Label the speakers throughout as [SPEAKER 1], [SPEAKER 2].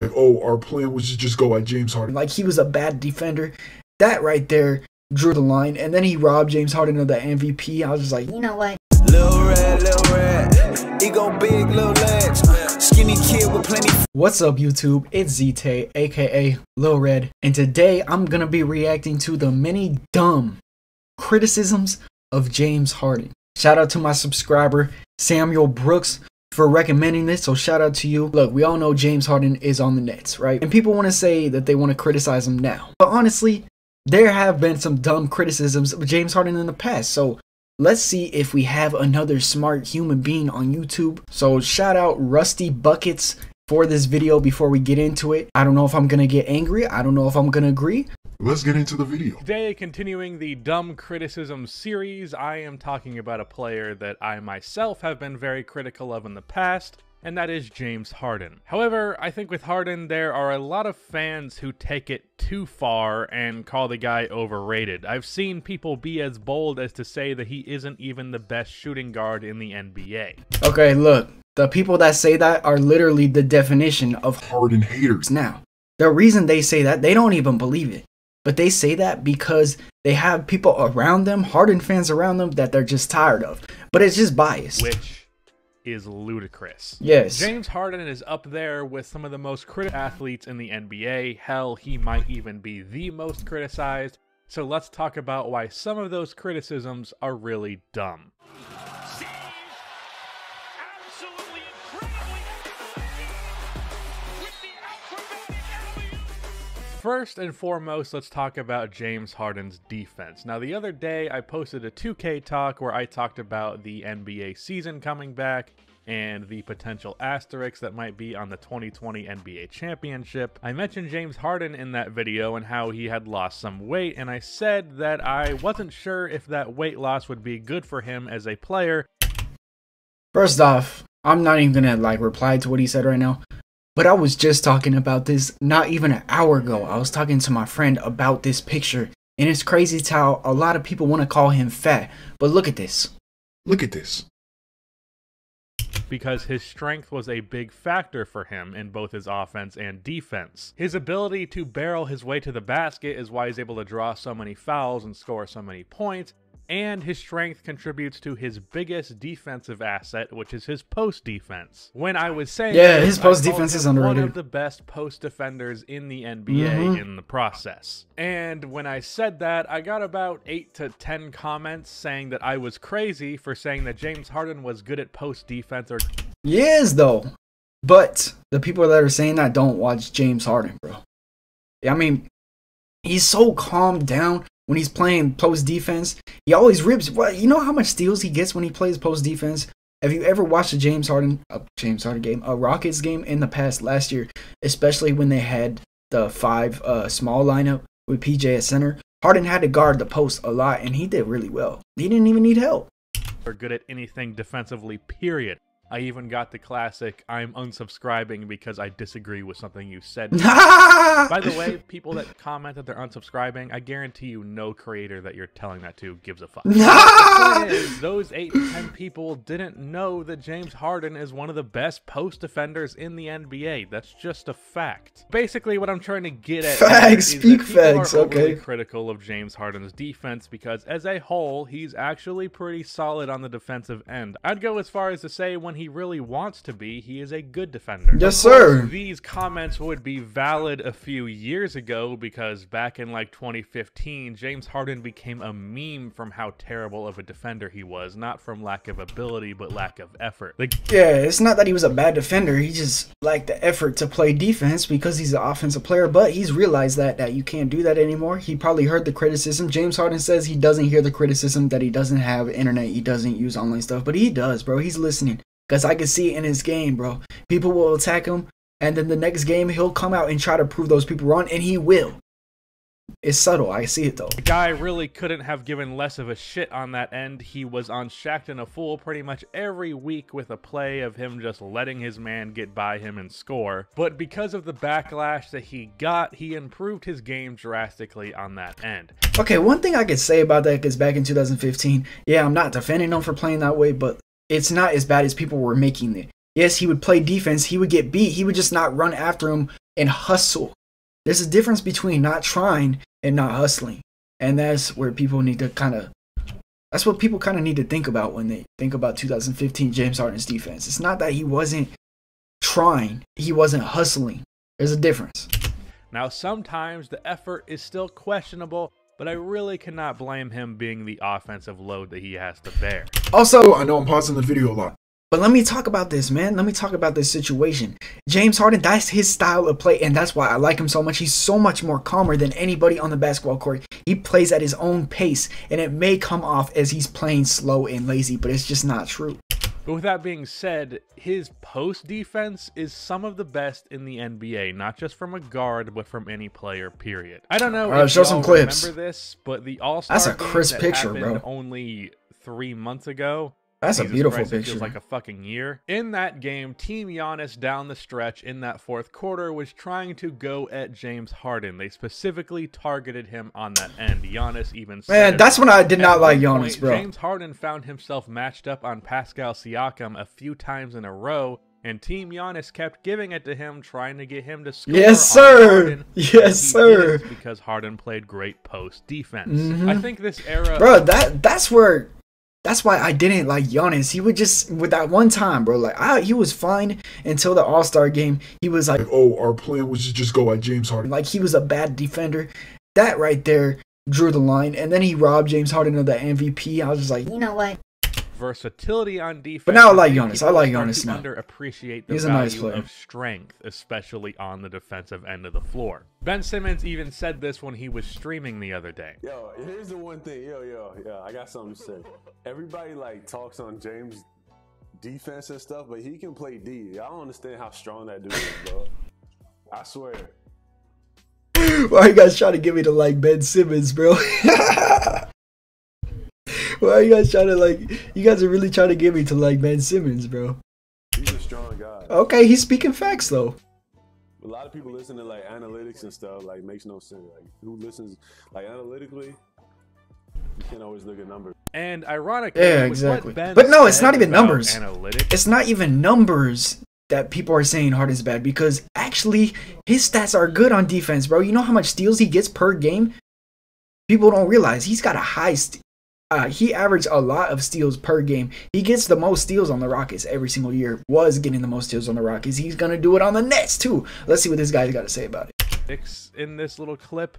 [SPEAKER 1] Like, oh, our plan was to just go at James Harden.
[SPEAKER 2] Like he was a bad defender. That right there drew the line. And then he robbed James Harden of the MVP. I was just like, you know what?
[SPEAKER 3] Lil Red, ego big, little legs, skinny kid with plenty.
[SPEAKER 2] What's up, YouTube? It's ZTAY, aka Lil Red, and today I'm gonna be reacting to the many dumb criticisms of James Harden. Shout out to my subscriber Samuel Brooks for recommending this, so shout out to you. Look, we all know James Harden is on the Nets, right? And people want to say that they want to criticize him now, but honestly, there have been some dumb criticisms of James Harden in the past, so let's see if we have another smart human being on YouTube. So shout out Rusty Buckets for this video before we get into it. I don't know if I'm gonna get angry. I don't know if I'm gonna agree.
[SPEAKER 1] Let's get into the video.
[SPEAKER 4] Today, continuing the dumb criticism series, I am talking about a player that I myself have been very critical of in the past, and that is James Harden. However, I think with Harden, there are a lot of fans who take it too far and call the guy overrated. I've seen people be as bold as to say that he isn't even the best shooting guard in the NBA.
[SPEAKER 2] Okay, look, the people that say that are literally the definition of
[SPEAKER 1] Harden haters.
[SPEAKER 2] Now, the reason they say that, they don't even believe it. But they say that because they have people around them, Harden fans around them, that they're just tired of. But it's just biased.
[SPEAKER 4] Which is ludicrous.
[SPEAKER 2] Yes.
[SPEAKER 4] James Harden is up there with some of the most critical athletes in the NBA. Hell, he might even be the most criticized. So let's talk about why some of those criticisms are really dumb. First and foremost, let's talk about James Harden's defense. Now, the other day, I posted a 2K talk where I talked about the NBA season coming back and the potential asterisks that might be on the 2020 NBA championship. I mentioned James Harden in that video and how he had lost some weight, and I said that I wasn't sure if that weight loss would be good for him as a player.
[SPEAKER 2] First off, I'm not even gonna reply to what he said right now. But I was just talking about this not even an hour ago. I was talking to my friend about this picture. And it's crazy how a lot of people want to call him fat. But look at this.
[SPEAKER 1] Look at this.
[SPEAKER 4] Because his strength was a big factor for him in both his offense and defense. His ability to barrel his way to the basket is why he's able to draw so many fouls and score so many points. And his strength contributes to his biggest defensive asset, which is his post defense. When I was saying
[SPEAKER 2] his post defense is underrated.
[SPEAKER 4] One of the best post defenders in the NBA in the process. And when I said that, I got about 8 to 10 comments saying that I was crazy for saying that James Harden was good at post defense.
[SPEAKER 2] He is though. But the people that are saying that don't watch James Harden, bro. I mean, he's so calmed down. When he's playing post defense, he always rips. What, you know how much steals he gets when he plays post defense? Have you ever watched a James Harden game, a Rockets game in the past last year, especially when they had the 5 small lineup with PJ at center? Harden had to guard the post a lot, and he did really well. He didn't even need help.
[SPEAKER 4] Or good at anything defensively, period. I even got the classic, I'm unsubscribing because I disagree with something you said. By the way, people that comment that they're unsubscribing, I guarantee you no creator that you're telling that to gives a fuck. The point is, those 8 to 10 people didn't know that James Harden is one of the best post defenders in the NBA. That's just a fact. Basically, what I'm trying to get at
[SPEAKER 2] facts,
[SPEAKER 4] is that people
[SPEAKER 2] facts,
[SPEAKER 4] are
[SPEAKER 2] okay.
[SPEAKER 4] overly critical of James Harden's defense because as a whole, he's actually pretty solid on the defensive end. I'd go as far as to say when he really wants to be, he is a good defender.
[SPEAKER 2] Yes, sir.
[SPEAKER 4] These comments would be valid a few years ago because back in like 2015, James Harden became a meme from how terrible of a defender he was, not from lack of ability, but lack of effort.
[SPEAKER 2] Yeah, it's not that he was a bad defender. He just lacked the effort to play defense because he's an offensive player, but he's realized that you can't do that anymore. He probably heard the criticism. James Harden says he doesn't hear the criticism that he doesn't have internet, he doesn't use online stuff, but he does, bro. He's listening. Because I can see it in his game, bro. People will attack him, and then the next game, he'll come out and try to prove those people wrong, and he will. It's subtle. I see it, though.
[SPEAKER 4] The guy really couldn't have given less of a shit on that end. He was on Shaqtin' a Fool pretty much every week with a play of him just letting his man get by him and score. But because of the backlash that he got, he improved his game drastically on that end.
[SPEAKER 2] Okay, one thing I could say about that is back in 2015, yeah, I'm not defending him for playing that way, but it's not as bad as people were making it. Yes, he would play defense, he would get beat, he would just not run after him and hustle. There's a difference between not trying and not hustling. And that's where people need to that's what people kind of need to think about when they think about 2015 James Harden's defense. It's not that he wasn't trying, he wasn't hustling. There's a difference.
[SPEAKER 4] Now, sometimes the effort is still questionable, but I really cannot blame him being the offensive load that he has to bear.
[SPEAKER 2] Also,
[SPEAKER 1] I know I'm pausing the video a lot.
[SPEAKER 2] but let me talk about this, man. Let me talk about this situation. James Harden, that's his style of play, and that's why I like him so much. He's so much more calmer than anybody on the basketball court. He plays at his own pace, and it may come off as he's playing slow and lazy, but it's just not true.
[SPEAKER 4] But with that being said, his post defense is some of the best in the NBA, not just from a guard, but from any player, period. I don't know if
[SPEAKER 2] show some clips.
[SPEAKER 4] Remember this, but the All-Star
[SPEAKER 2] That's a crisp
[SPEAKER 4] game that
[SPEAKER 2] picture,
[SPEAKER 4] happened
[SPEAKER 2] bro.
[SPEAKER 4] only 3 months ago.
[SPEAKER 2] That's a
[SPEAKER 4] Jesus
[SPEAKER 2] beautiful
[SPEAKER 4] Christ, it
[SPEAKER 2] picture.
[SPEAKER 4] feels like a fucking year. In that game, Team Giannis down the stretch in that fourth quarter was trying to go at James Harden. They specifically targeted him on that end. Giannis even said
[SPEAKER 2] Man, that's when I did not like
[SPEAKER 4] one
[SPEAKER 2] Giannis,
[SPEAKER 4] point,
[SPEAKER 2] bro.
[SPEAKER 4] James Harden found himself matched up on Pascal Siakam a few times in a row, and Team Giannis kept giving it to him, trying to get him to score.
[SPEAKER 2] Yes,
[SPEAKER 4] on
[SPEAKER 2] sir.
[SPEAKER 4] Harden,
[SPEAKER 2] Yes,
[SPEAKER 4] and he
[SPEAKER 2] sir.
[SPEAKER 4] didn't, because Harden played great post defense. I think this era,
[SPEAKER 2] Bro, that's why I didn't like Giannis. He would just, with that one time, bro, like, he was fine until the All-Star game. He was like,
[SPEAKER 1] Oh, our plan was to just go at James Harden.
[SPEAKER 2] he was a bad defender. That right there drew the line. And then he robbed James Harden of the MVP. I was just like, you know what?
[SPEAKER 4] versatility on defense.
[SPEAKER 2] But now I like
[SPEAKER 4] think
[SPEAKER 2] Giannis.
[SPEAKER 4] people
[SPEAKER 2] I like
[SPEAKER 4] start
[SPEAKER 2] Giannis
[SPEAKER 4] to
[SPEAKER 2] now.
[SPEAKER 4] Underappreciate the
[SPEAKER 2] He's a
[SPEAKER 4] value
[SPEAKER 2] nice player.
[SPEAKER 4] of strength, especially on the defensive end of the floor. Ben Simmons even said this when he was streaming the other day.
[SPEAKER 5] Yo, here's the one thing. Yo, I got something to say. Everybody like talks on James' defense and stuff, but he can play D. I don't understand how strong that dude is, bro. I swear.
[SPEAKER 2] Why you guys trying to get me to like Ben Simmons, bro? Why are you guys trying to like, you guys are really trying to get me to like Ben Simmons, bro.
[SPEAKER 5] He's a strong guy.
[SPEAKER 2] Okay, he's speaking facts though.
[SPEAKER 5] A lot of people listen to like analytics and stuff, like makes no sense. Like who listens like analytically? You can't always look at numbers.
[SPEAKER 4] And ironically,
[SPEAKER 2] Yeah,
[SPEAKER 4] with
[SPEAKER 2] exactly.
[SPEAKER 4] what Ben
[SPEAKER 2] But no, it's
[SPEAKER 4] said
[SPEAKER 2] not even
[SPEAKER 4] about
[SPEAKER 2] numbers.
[SPEAKER 4] Analytics,
[SPEAKER 2] It's not even numbers that people are saying Harden's bad, because actually his stats are good on defense, bro. You know how much steals he gets per game? People don't realize he's got a high he averaged a lot of steals per game. He gets the most steals on the Rockets every single year. Was getting the most steals on the Rockets. He's going to do it on the Nets too. Let's see what this guy's got to say about it.
[SPEAKER 4] in this little clip,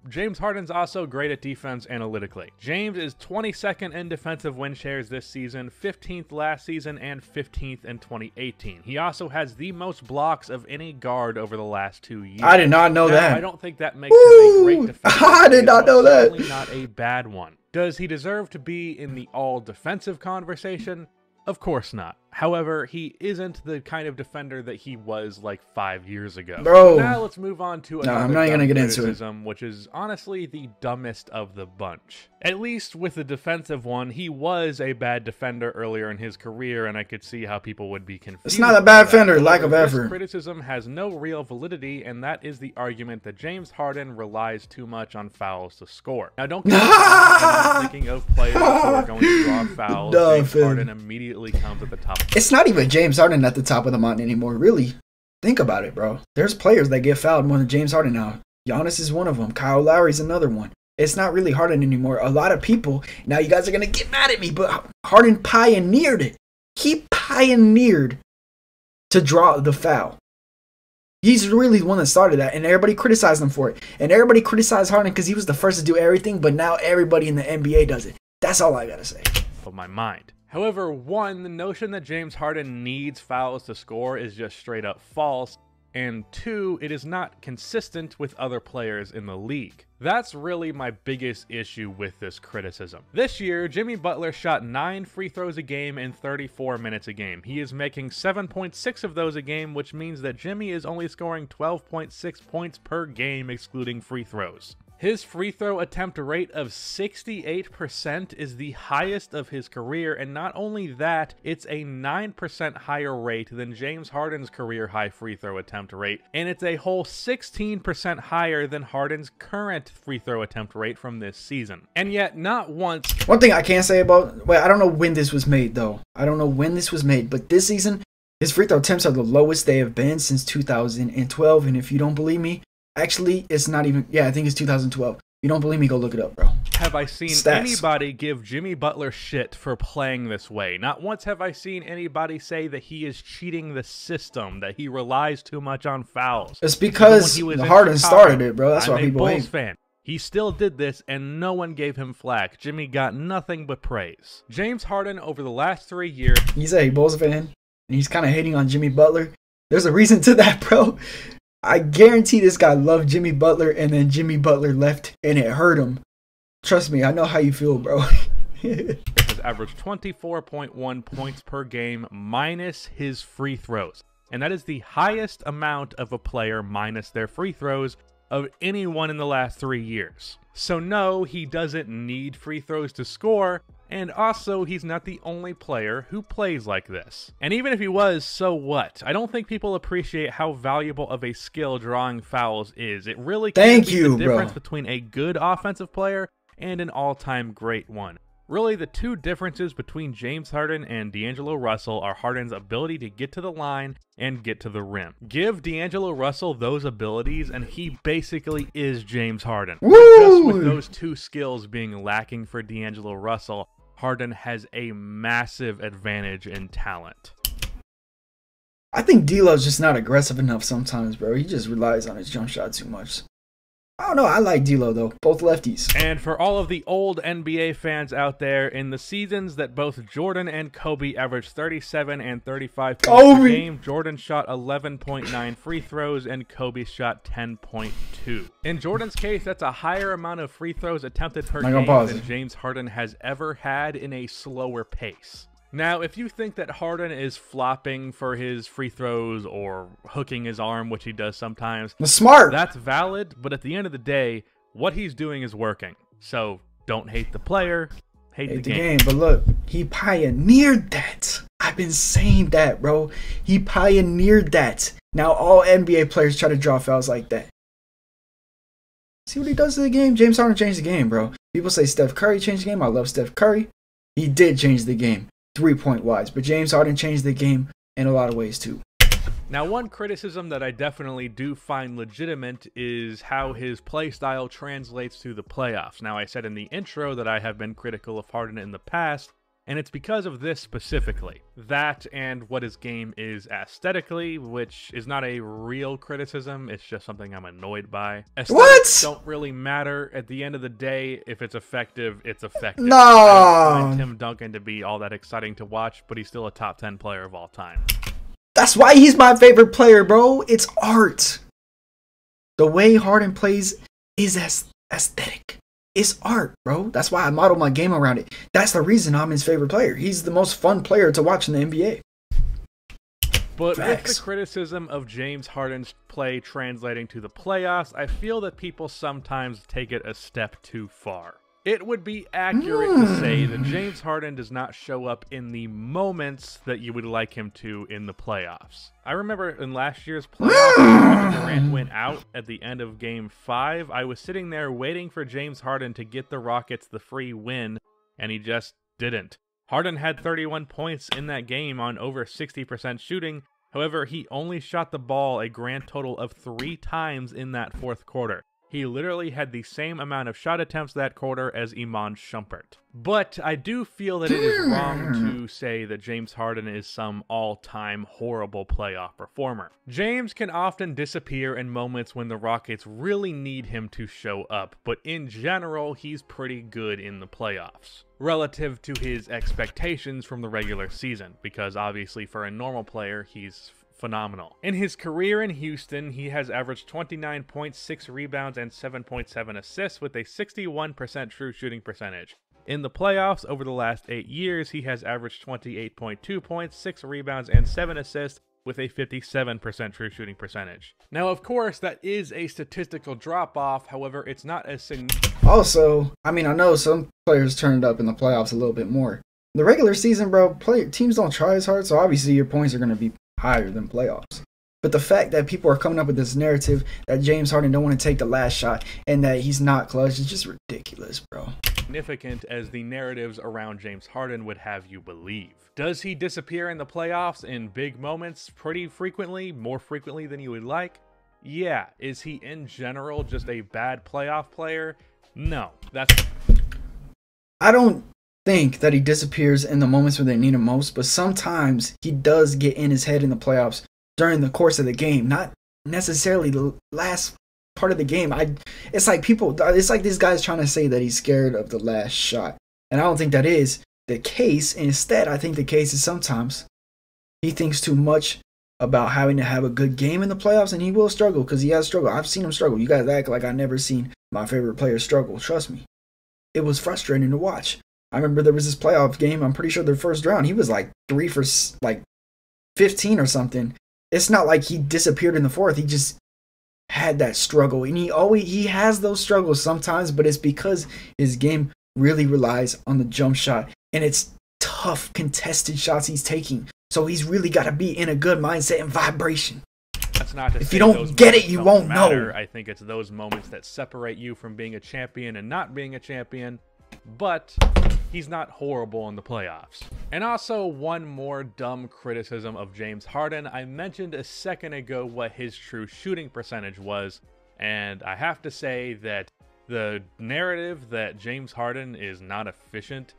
[SPEAKER 4] James Harden's also great at defense analytically. James is 22nd in defensive win shares this season, 15th last season, and 15th in 2018. He also has the most blocks of any guard over the last 2 years.
[SPEAKER 2] I did not know
[SPEAKER 4] Now,
[SPEAKER 2] that.
[SPEAKER 4] I don't think that makes him a great defender.
[SPEAKER 2] I did not know that.
[SPEAKER 4] Certainly not a bad one. Does he deserve to be in the all-defensive conversation? Of course not. However, he isn't the kind of defender that he was like 5 years ago.
[SPEAKER 2] Bro.
[SPEAKER 4] Now let's move on to another
[SPEAKER 2] I'm not even gonna
[SPEAKER 4] dumb
[SPEAKER 2] get into it.
[SPEAKER 4] criticism, which is honestly the dumbest of the bunch. At least with the defensive one, he was a bad defender earlier in his career, and I could see how people would be confused.
[SPEAKER 2] It's not a
[SPEAKER 4] by
[SPEAKER 2] bad
[SPEAKER 4] that.
[SPEAKER 2] defender, lack of
[SPEAKER 4] However, this
[SPEAKER 2] effort.
[SPEAKER 4] criticism has no real validity, and that is the argument that James Harden relies too much on fouls to score. Now, don't get me wrong, I'm not thinking of players who are going to draw fouls.
[SPEAKER 2] No,
[SPEAKER 4] James
[SPEAKER 2] Finn.
[SPEAKER 4] Harden immediately comes at the top.
[SPEAKER 2] It's not even James Harden at the top of the mountain anymore, really. Think about it, bro. There's players that get fouled more than James Harden now. Giannis is one of them. Kyle Lowry's another one. It's not really Harden anymore. A lot of people, now you guys are going to get mad at me, but Harden pioneered it. He pioneered to draw the foul. He's really the one that started that, and everybody criticized him for it. And everybody criticized Harden because he was the first to do everything, but now everybody in the NBA does it. That's all I got to say.
[SPEAKER 4] Of my mind. However, one, the notion that James Harden needs fouls to score is just straight up false, and two, it is not consistent with other players in the league. That's really my biggest issue with this criticism. This year, Jimmy Butler shot 9 free throws a game in 34 minutes a game. He is making 7.6 of those a game, which means that Jimmy is only scoring 12.6 points per game excluding free throws. His free throw attempt rate of 68% is the highest of his career, and not only that, it's a 9% higher rate than James Harden's career high free throw attempt rate, and it's a whole 16% higher than Harden's current free throw attempt rate from this season. And yet, not once...
[SPEAKER 2] One thing I can't say about, I don't know when this was made though. I don't know when this was made, but this season, His free throw attempts are the lowest they have been since 2012. And if you don't believe me, actually, it's not even. Yeah, I think it's 2012. If you don't believe me, go look it up, bro.
[SPEAKER 4] Have I seen anybody give Jimmy Butler shit for playing this way? Not once have I seen anybody say that he is cheating the system, that he relies too much on fouls.
[SPEAKER 2] It's because Harden started it, bro. That's why people hate.
[SPEAKER 4] Fan. He still did this, and no one gave him flack. Jimmy got nothing but praise. James Harden, over the last 3 years...
[SPEAKER 2] He's a Bulls fan, and he's kind of hating on Jimmy Butler. There's a reason to that, bro. I guarantee this guy loved Jimmy Butler, and then Jimmy Butler left, and it hurt him. Trust me, I know how you feel, bro.
[SPEAKER 4] Has averaged 24.1 points per game minus his free throws. And that is the highest amount of a player minus their free throws of anyone in the last 3 years. So no, he doesn't need free throws to score, and also he's not the only player who plays like this. And even if he was, so what? I don't think people appreciate how valuable of a skill drawing fouls is. It really can be the difference between a good offensive player and an all-time great one. Really, the two differences between James Harden and D'Angelo Russell are Harden's ability to get to the line and get to the rim. Give D'Angelo Russell those abilities and he basically is James Harden. Just with those two skills being lacking for D'Angelo Russell, Harden has a massive advantage in talent.
[SPEAKER 2] I think D'Lo's just not aggressive enough sometimes, bro. He just relies on his jump shot too much. I don't know. I like D'Lo, though. Both lefties.
[SPEAKER 4] And for all of the old NBA fans out there, in the seasons that both Jordan and Kobe averaged 37 and 35 points per game, Jordan shot 11.9 free throws and Kobe shot 10.2. In Jordan's case, that's a higher amount of free throws attempted per game than James Harden has ever had in a slower pace. Now, if you think that Harden is flopping for his free throws or hooking his arm, which he does sometimes, that's valid, but at the end of the day, what he's doing is working. So don't hate the player, hate the game.
[SPEAKER 2] But look, he pioneered that. I've been saying that, bro. He pioneered that. Now all NBA players try to draw fouls like that. See what he does to the game? James Harden changed the game, bro. People say Steph Curry changed the game. I love Steph Curry. He did change the game. 3-point wise, but James Harden changed the game in a lot of ways too.
[SPEAKER 4] Now, one criticism that I definitely do find legitimate is how his play style translates to the playoffs. Now, I said in the intro that I have been critical of Harden in the past, and it's because of this specifically. That and what his game is aesthetically, which is not a real criticism, it's just something I'm annoyed by. Aesthetics don't really matter. At the end of the day, if it's effective, it's effective.
[SPEAKER 2] No!
[SPEAKER 4] I don't find Tim Duncan to be all that exciting to watch, but he's still a top 10 player of all time.
[SPEAKER 2] That's why he's my favorite player, bro. It's art. The way Harden plays is aesthetic. It's art, bro. That's why I model my game around it. That's the reason I'm his favorite player. He's the most fun player to watch in the NBA.
[SPEAKER 4] But with the criticism of James Harden's play translating to the playoffs, I feel that people sometimes take it a step too far. It would be accurate to say that James Harden does not show up in the moments that you would like him to in the playoffs. I remember in last year's playoffs, when Durant went out at the end of Game 5, I was sitting there waiting for James Harden to get the Rockets the free win, and he just didn't. Harden had 31 points in that game on over 60% shooting. However, he only shot the ball a grand total of 3 times in that fourth quarter. He literally had the same amount of shot attempts that quarter as Iman Shumpert. But I do feel that it is wrong to say that James Harden is some all-time horrible playoff performer. James can often disappear in moments when the Rockets really need him to show up, but in general, he's pretty good in the playoffs, relative to his expectations from the regular season, because obviously for a normal player, he's phenomenal. In his career in Houston, he has averaged 29.6 rebounds and 7.7 assists with a 61% true shooting percentage. In the playoffs over the last 8 years, he has averaged 28.2 points, 6 rebounds, and 7 assists with a 57% true shooting percentage. Now, of course, that is a statistical drop-off. However, it's not as significant.
[SPEAKER 2] Also, I mean, I know some players turned up in the playoffs a little bit more. In the regular season, bro, teams don't try as hard, so obviously your points are going to be higher than playoffs. But the fact that people are coming up with this narrative that James Harden don't want to take the last shot and that he's not clutch is just ridiculous, bro.
[SPEAKER 4] significant as the narratives around James Harden would have you believe. Does he disappear in the playoffs in big moments pretty frequently, more frequently than you would like? Yeah. Is he in general just a bad playoff player? No.
[SPEAKER 2] I don't think that he disappears in the moments when they need him most, but sometimes he does get in his head in the playoffs during the course of the game, not necessarily the last part of the game. It's like this guy's trying to say that he's scared of the last shot, and I don't think that is the case. Instead, I think the case is sometimes he thinks too much about having to have a good game in the playoffs, and he will struggle because he has struggled. I've seen him struggle. You guys act like I've never seen my favorite player struggle. Trust me, it was frustrating to watch. I remember there was this playoff game, I'm pretty sure their first round, he was like 3 for like 15 or something. It's not like he disappeared in the fourth. He just had that struggle, and he has those struggles sometimes, but it's because his game really relies on the jump shot, and it's tough contested shots he's taking. So he's really got to be in a good mindset and vibration.
[SPEAKER 4] That's not to
[SPEAKER 2] if
[SPEAKER 4] say
[SPEAKER 2] you don't get it, you won't know.
[SPEAKER 4] I think it's those moments that separate you from being a champion and not being a champion. But he's not horrible in the playoffs. And also, one more dumb criticism of James Harden. I mentioned a second ago what his true shooting percentage was, and I have to say that the narrative that James Harden is not efficient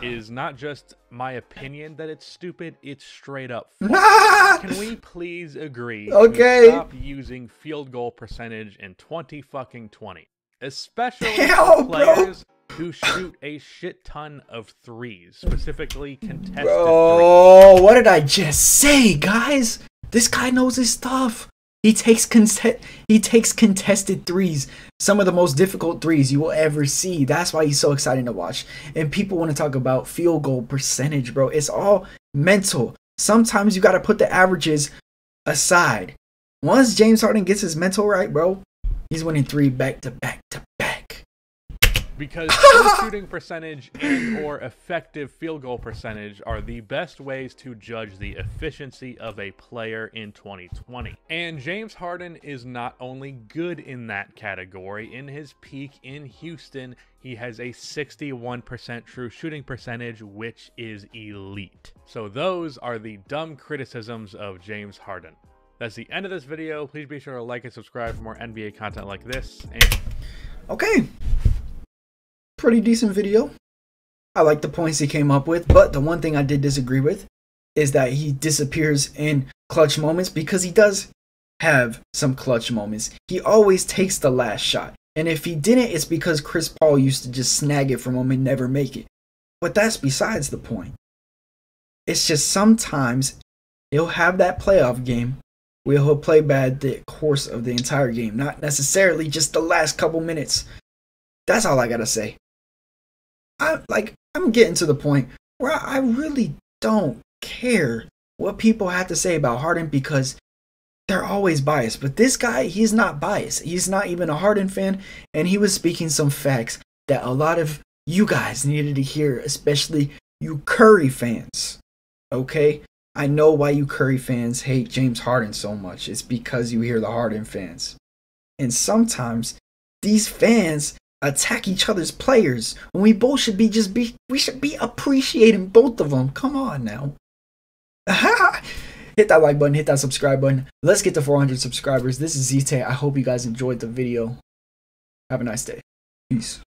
[SPEAKER 4] is not just my opinion that it's stupid, it's straight up false. Can we please agree to stop using field goal percentage in 2020? Especially players who shoot a shit ton of threes, specifically contested threes.
[SPEAKER 2] Bro, what did I just say, guys? This guy knows his stuff. He takes contested threes, some of the most difficult threes you will ever see. That's why he's so exciting to watch. And people want to talk about field goal percentage, bro. It's all mental. Sometimes you got to put the averages aside. Once James Harden gets his mental right, bro, he's winning 3 back to back to back.
[SPEAKER 4] Because true shooting percentage and or effective field goal percentage are the best ways to judge the efficiency of a player in 2020. And James Harden is not only good in that category. In his peak in Houston, he has a 61% true shooting percentage, which is elite. So those are the dumb criticisms of James Harden. That's the end of this video. Please be sure to like and subscribe for more NBA content like this.
[SPEAKER 2] Okay. Pretty decent video. I like the points he came up with, but the one thing I did disagree with is that he disappears in clutch moments, because he does have some clutch moments. He always takes the last shot, and if he didn't, it's because Chris Paul used to just snag it from him and never make it. But that's besides the point. It's just sometimes he'll have that playoff game where he'll play bad the course of the entire game, not necessarily just the last couple minutes. That's all I gotta say. I'm getting to the point where I really don't care what people have to say about Harden, because they're always biased. But this guy, he's not biased. He's not even a Harden fan, and he was speaking some facts that a lot of you guys needed to hear, especially you Curry fans. Okay? I know why you Curry fans hate James Harden so much. It's because you hear the Harden fans. And sometimes these fans attack each other's players when we both should be we should be appreciating both of them. Come on now. Hit that like button, hit that subscribe button. Let's get to 400 subscribers. This is ZTAY. I hope you guys enjoyed the video. Have a nice day. Peace.